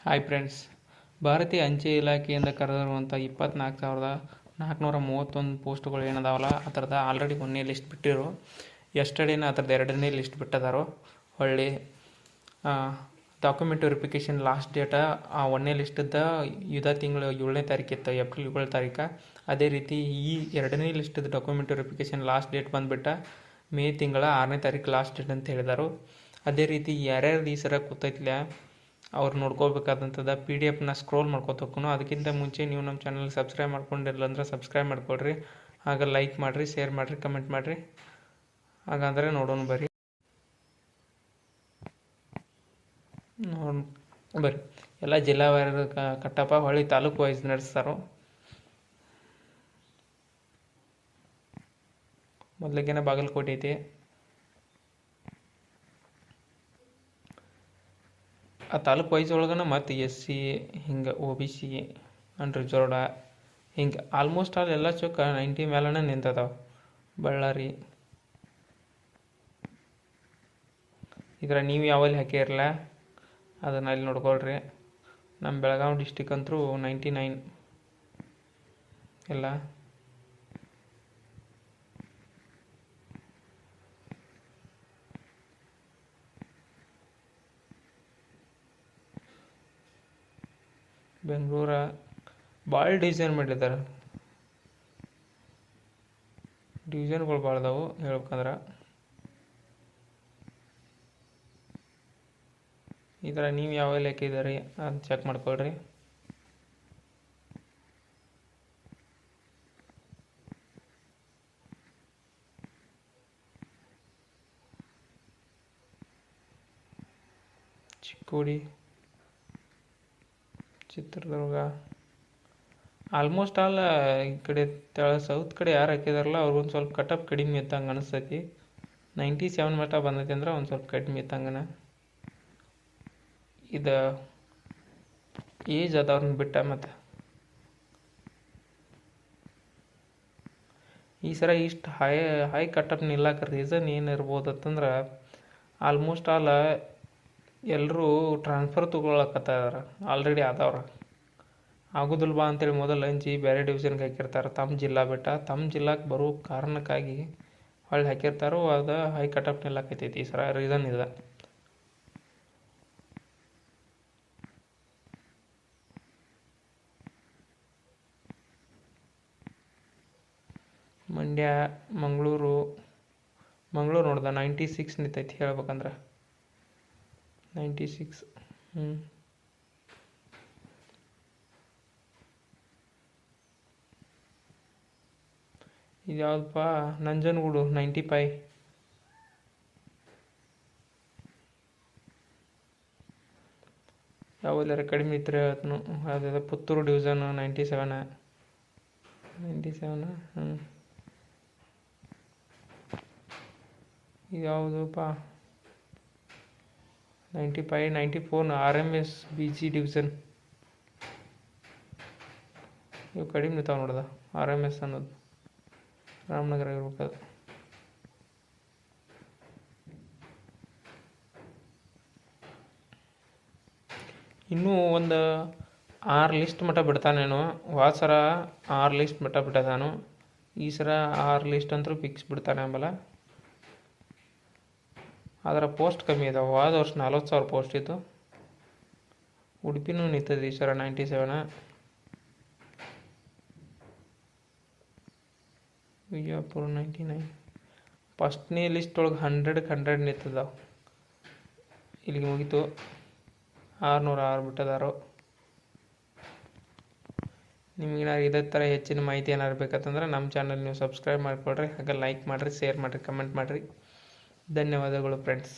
Hi friends, ಭಾರತೀಯ ಅಂಚೆ ಇಲಾಖೆಯಿಂದ ಕರೆದಿರುವಂಥ 24,431 ಪೋಸ್ಟ್ಗಳು ಏನದಾವಲ್ಲ ಅದರದ ಆಲ್ರೆಡಿ ಒಂದನೇ ಲಿಸ್ಟ್ ಬಿಟ್ಟಿರು. ಎಸ್ಟರ್ಡೇನ ಅದರದ್ದು ಎರಡನೇ ಲಿಸ್ಟ್ ಬಿಟ್ಟದಾರೋ. ಹೊಳ್ಳಿ ಡಾಕ್ಯುಮೆಂಟ್ ವೆರಿಫಿಕೇಷನ್ ಲಾಸ್ಟ್ ಡೇಟ ಆ ಒಂದನೇ ಲಿಸ್ಟದ ಇದೇ ತಿಂಗಳು 7ನೇ ತಾರೀಕು ಇತ್ತು, ಏಪ್ರಿಲ್ 7 ತಾರೀಕು. ಅದೇ ರೀತಿ ಈ ಎರಡನೇ ಲಿಸ್ಟದ ಡಾಕ್ಯುಮೆಂಟ್ ವೆರಿಫಿಕೇಷನ್ ಲಾಸ್ಟ್ ಡೇಟ್ ಬಂದುಬಿಟ್ಟ ಮೇ ತಿಂಗಳ 6ನೇ ತಾರೀಕು ಲಾಸ್ಟ್ ಡೇಟ್ ಅಂತ ಹೇಳಿದರು. ಅದೇ ರೀತಿ ಯಾರ್ಯಾರು ಈ ಸರ ಕೂತೈತಿಲ್ಲ ಅವ್ರು ನೋಡ್ಕೋಬೇಕಾದಂಥದ್ದು PDF ಸ್ಕ್ರೋಲ್ ಮಾಡ್ಕೋತಕ್ಕೂ. ಅದಕ್ಕಿಂತ ಮುಂಚೆ ನೀವು ನಮ್ಮ ಚಾನಲ್ ಸಬ್ಸ್ಕ್ರೈಬ್ ಮಾಡ್ಕೊಂಡಿರಲ್ಲ ಅಂದ್ರೆ ಸಬ್ಸ್ಕ್ರೈಬ್ ಮಾಡ್ಕೊಳ್ರಿ. ಆಗ ಲೈಕ್ ಮಾಡಿರಿ, ಶೇರ್ ಮಾಡಿರಿ, ಕಮೆಂಟ್ ಮಾಡಿರಿ. ಹಾಗಾದರೆ ನೋಡೋಣ ಬರ್ರಿ. ಬರ್ರಿ, ಎಲ್ಲ ಜಿಲ್ಲಾ ವೈರ್ ಕಟ್ಟಪ್ಪ ಹೊಳ್ಳಿ ತಾಲೂಕು ವೈಸ್ ನಡೆಸ್ತಾರೋ. ಮೊದಲಿಗೆನ ಬಾಗಲಕೋಟೆ ಐತಿ. ಆ ತಾಲೂಕು ವೈಸ್ ಒಳಗನ ಮತ್ತು SC ಹಿಂಗೆ OBC ಅನ್ರಿಸರ್ವ್ಡ ಹಿಂಗೆ ಆಲ್ಮೋಸ್ಟ್ ಆಲ್ ಎಲ್ಲ ಚೊಕ್ಕ 90 ಮೇಲನ ನಿಂತದಾವೆ. ಬಳ್ಳಾರಿ ಇದ್ರ ನೀವು ಯಾವಲ್ಲಿ ಹಾಕಿರಲ್ಲ ಅದನ್ನು ಅಲ್ಲಿ ನೋಡ್ಕೊಳ್ರಿ. ನಮ್ಮ ಬೆಳಗಾವಿ ಡಿಸ್ಟಿಕ್ ಅಂತೂ 99 ಎಲ್ಲ. ಬೆಂಗಳೂರ ಭಾಳ ಡಿವಿಷನ್ ಮಾಡಿದ್ದಾರೆ. ಡಿವಿಷನ್ಗಳು ಭಾಳ ಅದಾವು ಹೇಳ್ಬೇಕಂದ್ರೆ. ಈ ಥರ ನೀವು ಯಾವ ಲೆಕ್ಕಿದ್ದೀರಿ ಅಂತ ಚೆಕ್ ಮಾಡ್ಕೊಳ್ರಿ. ಚಿಕ್ಕೋಡಿ, ಚಿತ್ರದುರ್ಗ ಆಲ್ಮೋಸ್ಟ್ ಆಲ್ ಈ ಕಡೆ ಸೌತ್ ಕಡೆ ಯಾರು ಹಾಕಿದಾರಲ್ಲ ಅವ್ರಿಗೊಂದು ಸ್ವಲ್ಪ ಕಟಪ್ ಕಡಿಮೆ ಇತ್ತಂಗೆ ಅನಿಸ್ತೈತಿ. 97 ಮಟ್ಟ ಬಂದೈತಿ ಅಂದ್ರೆ ಒಂದು ಸ್ವಲ್ಪ ಕಡಿಮೆ ಇತ್ತಂಗನ. ಇದು ಏಜ್ ಅದವ್ರನ್ನ ಬಿಟ್ಟ ಮತ್ತು ಈ ಸರ ಇಷ್ಟು ಹೈ ಕಟಪ್ ನಿಲ್ಲಕ್ಕೆ ರೀಸನ್ ಏನಿರ್ಬೋದು ಅಂತಂದ್ರೆ ಆಲ್ಮೋಸ್ಟ್ ಆಲ್ ಎಲ್ಲರೂ ಟ್ರಾನ್ಸ್ಫರ್ ತೊಗೊಳಕತ್ತ ಇದಾರೆ. ಆಲ್ರೆಡಿ ಆದವ್ರ ಆಗೋದಿಲ್ಲ ಬಾ ಅಂತೇಳಿ ಮೊದಲು ಹಂಚಿ ಬೇರೆ ಡಿವಿಷನ್ಗೆ ಹಾಕಿರ್ತಾರೆ. ತಮ್ಮ ಜಿಲ್ಲಾ ಬಿಟ್ಟ ತಮ್ಮ ಜಿಲ್ಲಾಕ್ಕೆ ಬರೋ ಕಾರಣಕ್ಕಾಗಿ ಹೊಳ್ಳಿ ಹಾಕಿರ್ತಾರೋ. ಅದು ಹೈ ಕಟಪ್ ನಿಲ್ಲಕತ್ತೈತಿ ಈ ಸರ. ರೀಸನ್ ಇದೆ. ಮಂಡ್ಯ, ಮಂಗಳೂರು ನೋಡ್ದೆ 96 ನಿಂತೈತಿ ಹೇಳ್ಬೇಕಂದ್ರೆ 96. ಇದು ಯಾವುದಪ್ಪ, ನಂಜನಗೂಡು 95. ಯಾವೆಲ್ಲರ ಕಡಿಮೆ ಇತ್ತು ಅದನ್ನು. ಅದೇ ಪುತ್ತೂರು ಡಿವಿಷನ್ 97. ಇದು ಯಾವುದಪ್ಪ 95, 94 RMS BG ಡಿವಿಷನ್. ಇವು ಕಡಿಮೆ ಇರ್ತಾವೆ ನೋಡ್ದ. RMS ಅನ್ನೋದು ರಾಮನಗರ ಇರ್ಬೇಕದು. ಇನ್ನೂ ಒಂದು 6 ಲಿಸ್ಟ್ ಮಟ್ಟ ಬಿಡ್ತಾನೇನು. ಹೋದ ಸರ 6 ಲಿಸ್ಟ್ ಮಟ್ಟ ಬಿಟ್ಟದಾನು. ಈ ಸರ 6 ಲಿಸ್ಟ್ ಅಂತೂ ಫಿಕ್ಸ್ ಬಿಡ್ತಾನೆ ಅಂಬಲ್ಲ. ಅದರ ಪೋಸ್ಟ್ ಕಮ್ಮಿ ಇದಾವೆ. ಹೋದ ವರ್ಷ 40,000 ಪೋಸ್ಟ್ ಇತ್ತು. ಉಡುಪಿನೂ ನಿಂತದ ಈ ಸರ 97. ವಿಜಯಪುರ 99. ಫಸ್ಟ್ನೇ ಲಿಸ್ಟ್ ಒಳಗೆ 100 ನಿಂತದಾವೆ. ಇಲ್ಲಿಗೆ ಮುಗೀತು. 606 ಬಿಟ್ಟದಾರೋ. ನಿಮಗೇನಾರು ಇದೇ ಥರ ಹೆಚ್ಚಿನ ಮಾಹಿತಿ ಏನಾರು ಬೇಕಂತಂದ್ರೆ ನಮ್ಮ ಚಾನಲ್ ನೀವು ಸಬ್ಸ್ಕ್ರೈಬ್ ಮಾಡ್ಕೊಳ್ರಿ. ಹಾಗೆ ಲೈಕ್ ಮಾಡಿರಿ, ಶೇರ್ ಮಾಡಿರಿ, ಕಮೆಂಟ್ ಮಾಡಿರಿ. ಧನ್ಯವಾದಗಳು ಫ್ರೆಂಡ್ಸ್.